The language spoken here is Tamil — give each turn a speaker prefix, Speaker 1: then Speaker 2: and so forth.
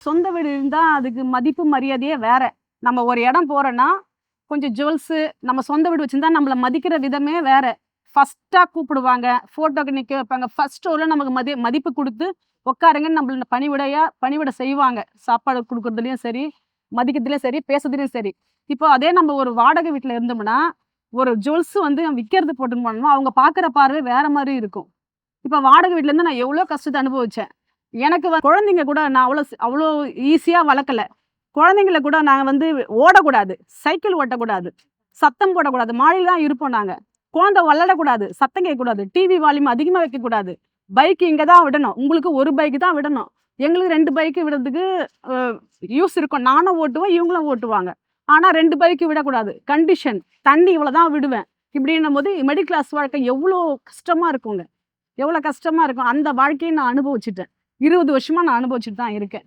Speaker 1: சொந்த வீடு இருந்தா அதுக்கு மதிப்பு மரியாதையே வேற. நம்ம ஒரு இடம் போறோம்னா, கொஞ்சம் ஜுவல்ஸு நம்ம சொந்த வீடு வச்சிருந்தா நம்மள மதிக்கிற விதமே வேற. ஃபர்ஸ்ட்டா கூப்பிடுவாங்க, ஃபோட்டோக்கு நிக்க வைப்பாங்க. ஃபர்ஸ்ட் ரோல நமக்கு மதிப்பு குடுத்து உட்காருங்கன்னு நம்மள பணிவிட செய்வாங்க. சாப்பாடு குடுக்குறதுலயும் சரி, மதிக்கிறதுலயும் சரி, பேசுறதுலயும் சரி. இப்போ அதே நம்ம ஒரு வாடகை வீட்ல இருந்தோம்னா, ஒரு ஜுவல்ஸ் வந்து விக்கிறது போட்டுன்னு போனோம்னா, அவங்க பார்க்குற பார்வை வேற மாரி இருக்கும். இப்ப வாடகை வீட்ல இருந்து நான் எவ்வளோ கஷ்டத்த அனுபவிச்சேன். எனக்கு குழந்தைங்க கூட நான் அவ்வளோ ஈஸியா வளர்க்கல. குழந்தைங்கள கூட நாங்க வந்து ஓடக்கூடாது, சைக்கிள் ஓட்டக்கூடாது, சத்தம் போடக்கூடாது. மாடியில தான் இருப்போம் நாங்க. குழந்தை விளையாடக்கூடாது, சத்தம் கேட்கக்கூடாது, டிவி வால்யூம் அதிகமா வைக்கக்கூடாது. பைக் இங்க தான் விடணும். உங்களுக்கு ஒரு பைக் தான் விடணும். எங்களுக்கு 2 பைக் விடுறதுக்கு அ யூஸ் இருக்கும். நானும் ஓட்டுவேன், இவங்களும் ஓட்டுவாங்க. ஆனா 2 பைக் விடக்கூடாது. கண்டிஷன். தண்ணி இவ்வளோ தான் விடுவேன். இப்படின்னும்போது மிடில் கிளாஸ் வாழ்க்கை எவ்வளோ கஷ்டமா இருக்குங்க. எவ்வளோ கஷ்டமா இருக்கும். அந்த வாழ்க்கைய நான் அனுபவிச்சுட்டேன். 20 வருஷமா நான் அனுபவிச்சுட்டு தான் இருக்கேன்.